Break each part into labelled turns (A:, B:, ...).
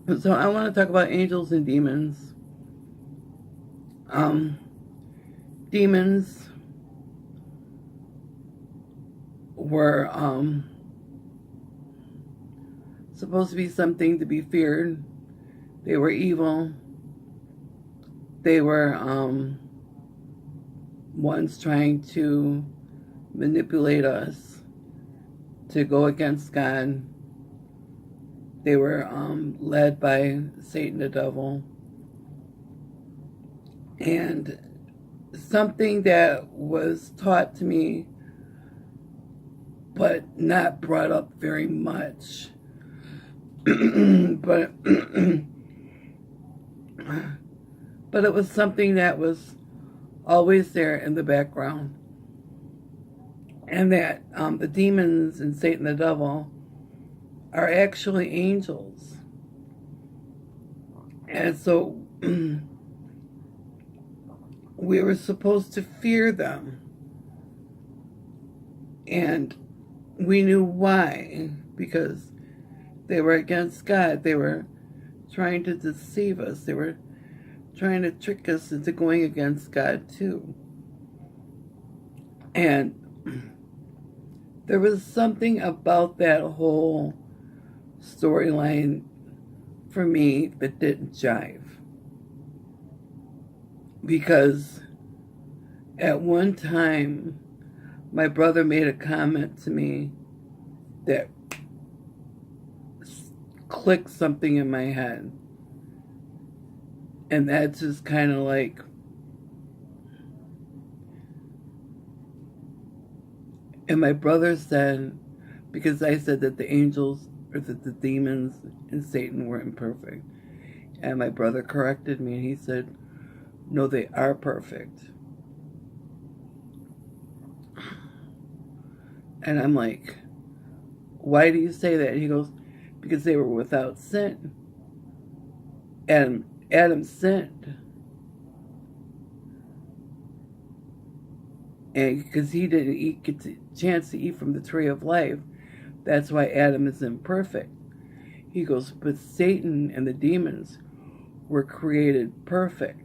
A: So I want to talk about angels and demons. Um, Demons were supposed to be something to be feared. They were evil. They were ones trying to manipulate us to go against God. They were led by Satan the devil. And something that was taught to me but not brought up very much. but but it was something that was always there in the background. And that the demons and Satan the devil are actually angels. And so we were supposed to fear them. And we knew why, because they were against God. They were trying to deceive us. They were trying to trick us into going against God too. And there was something about that whole storyline for me that didn't jive. Because at one time, my brother made a comment to me that clicked something in my head. And that's just kind of like, and my brother said, because I said that the angels or that the demons and Satan were imperfect. And my brother corrected me and he said, no, they are perfect. And I'm like, why do you say that? And he goes, because they were without sin. And Adam sinned. And because he didn't get the chance to eat from the tree of life, that's why Adam is imperfect. He goes, but Satan and the demons were created perfect.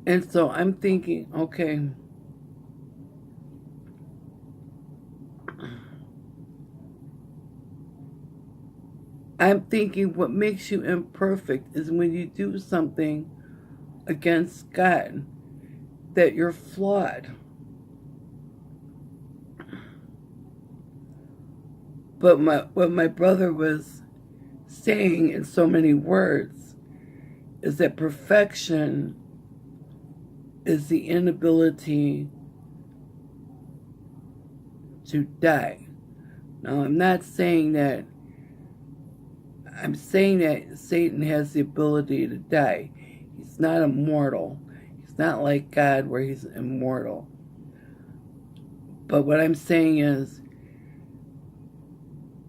A: And so I'm thinking, okay, I'm thinking what makes you imperfect is when you do something against God, that you're flawed. But what my brother was saying in so many words is that perfection is the inability to die. Now, I'm not saying that, I'm saying that Satan has the ability to die. He's not immortal. He's not like God where he's immortal. But what I'm saying is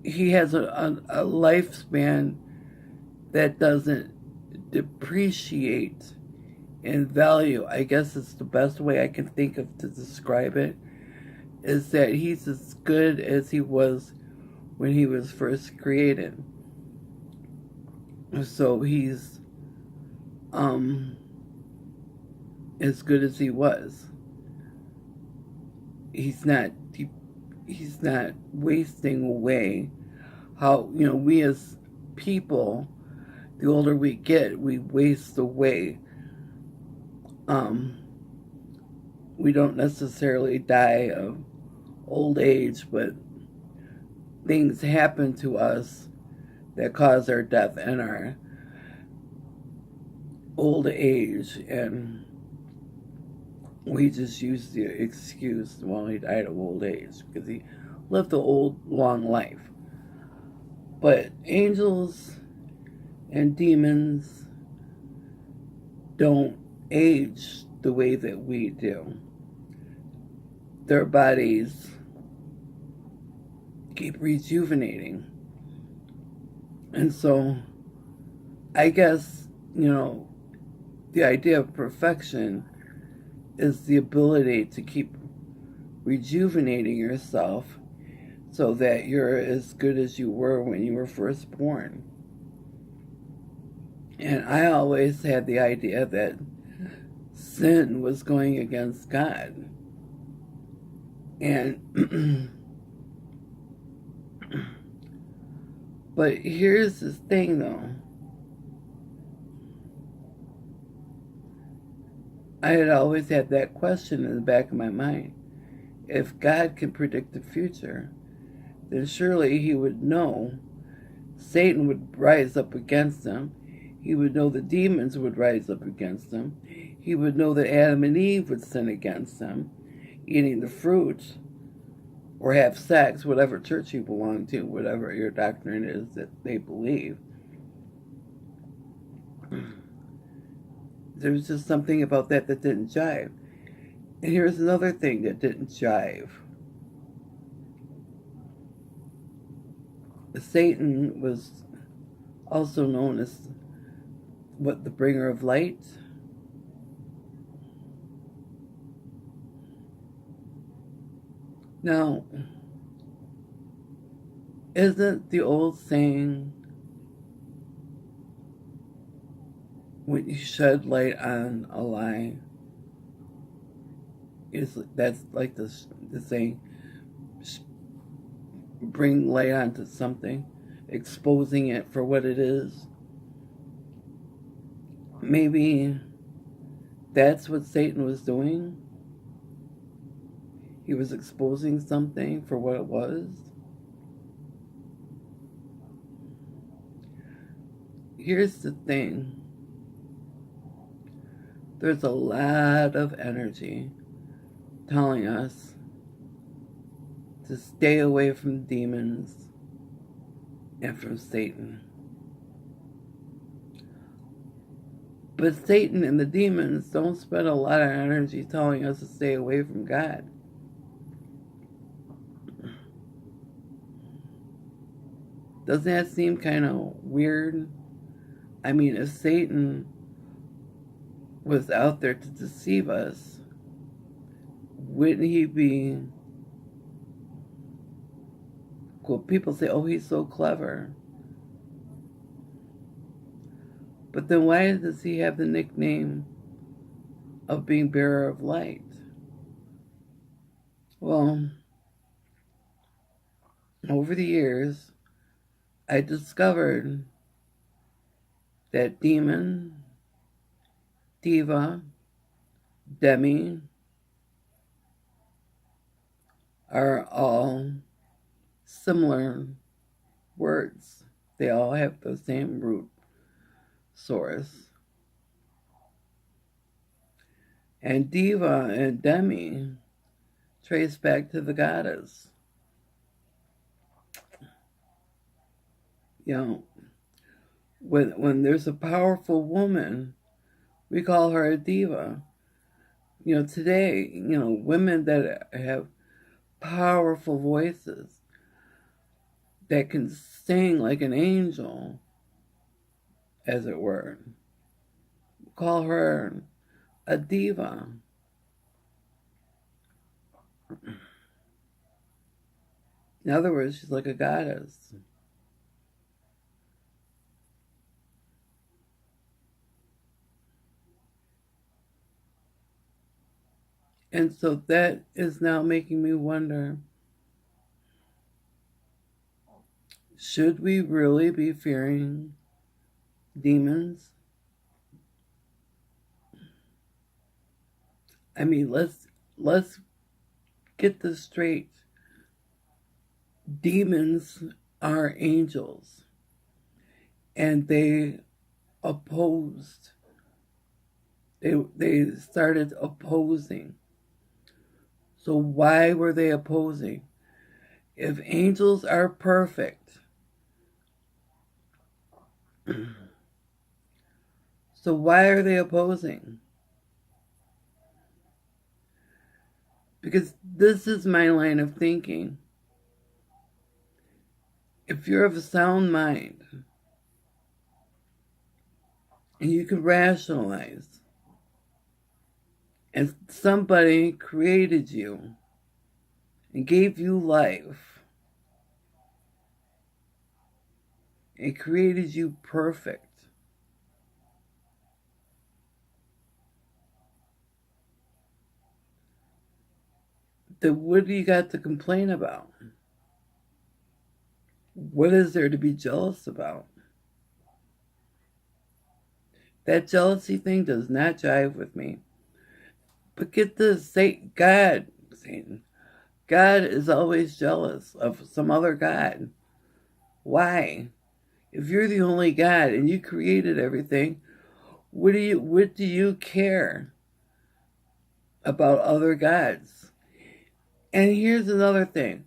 A: he has a lifespan that doesn't depreciate in value. I guess it's the best way I can think of to describe it, is that he's as good as he was when he was first created. So he's as good as he was. He's not wasting away. How, we as people, the older we get, we waste away. We don't necessarily die of old age, but things happen to us that cause our death and our old age, and we just use the excuse, well, he died of old age because he lived a long life. But angels and demons don't age the way that we do. Their bodies keep rejuvenating. And so I guess, the idea of perfection is the ability to keep rejuvenating yourself so that you're as good as you were when you were first born. And I always had the idea that sin was going against God. And but here's the thing though. I had always had that question in the back of my mind. If God can predict the future, then surely he would know Satan would rise up against him. He would know the demons would rise up against him. He would know that Adam and Eve would sin against him, eating the fruit or have sex, whatever church you belong to, whatever your doctrine is that they believe. There's just something about that didn't jive. And here's another thing that didn't jive. Satan was also known as the bringer of light. Now, isn't the old saying, when you shed light on a lie, that's like the saying, bring light onto something, exposing it for what it is? Maybe that's what Satan was doing. He was exposing something for what it was. Here's the thing. There's a lot of energy telling us to stay away from demons and from Satan. But Satan and the demons don't spend a lot of energy telling us to stay away from God. Doesn't that seem kind of weird? I mean, if Satan was out there to deceive us, wouldn't he be... Well, people say, oh, he's so clever. But then why does he have the nickname of being bearer of light? Well, over the years, I discovered that demon, diva, demi are all similar words. They all have the same root source. And diva and demi trace back to the goddess. You know, when there's a powerful woman, we call her a diva. You know, today, you know, women that have powerful voices that can sing like an angel, as it were, call her a diva. In other words, she's like a goddess. And so that is now making me wonder, should we really be fearing demons? I mean, let's get this straight. Demons are angels, and they opposed. They started opposing. So why were they opposing? If angels are perfect, so why are they opposing? Because this is my line of thinking. If you're of a sound mind and you can rationalize, and somebody created you and gave you life, and created you perfect. Then what do you got to complain about? What is there to be jealous about? That jealousy thing does not jive with me. But get this, Satan, God is always jealous of some other God. Why? If you're the only God and you created everything, what do you care about other gods? And here's another thing.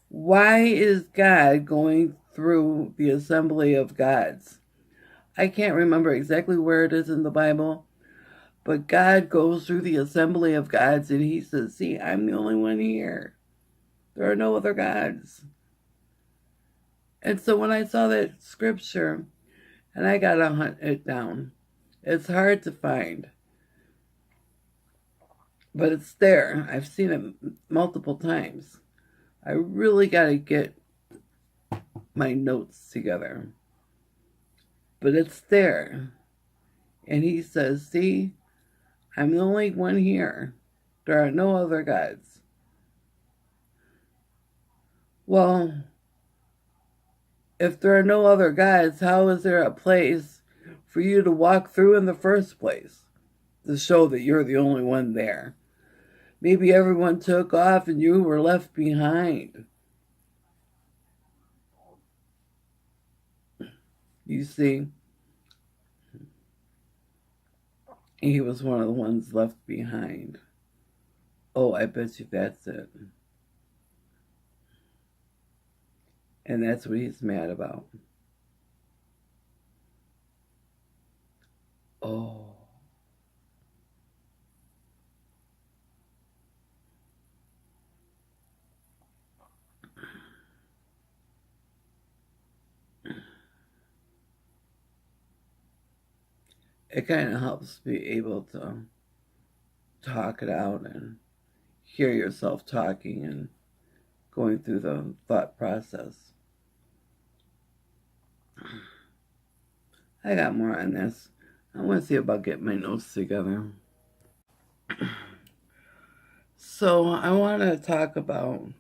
A: Why is God going through the assembly of gods? I can't remember exactly where it is in the Bible, but God goes through the assembly of gods and he says, see, I'm the only one here. There are no other gods. And so when I saw that scripture, and I got to hunt it down, it's hard to find, but it's there. I've seen it multiple times. I really got to get my notes together. But it's there. And he says, see, I'm the only one here. There are no other gods. Well, if there are no other gods, how is there a place for you to walk through in the first place to show that you're the only one there? Maybe everyone took off and you were left behind. You see, he was one of the ones left behind. Oh, I bet you that's it. And that's what he's mad about. Oh. It kind of helps be able to talk it out and hear yourself talking and going through the thought process. I got more on this. I want to see about getting my notes together. So I want to talk about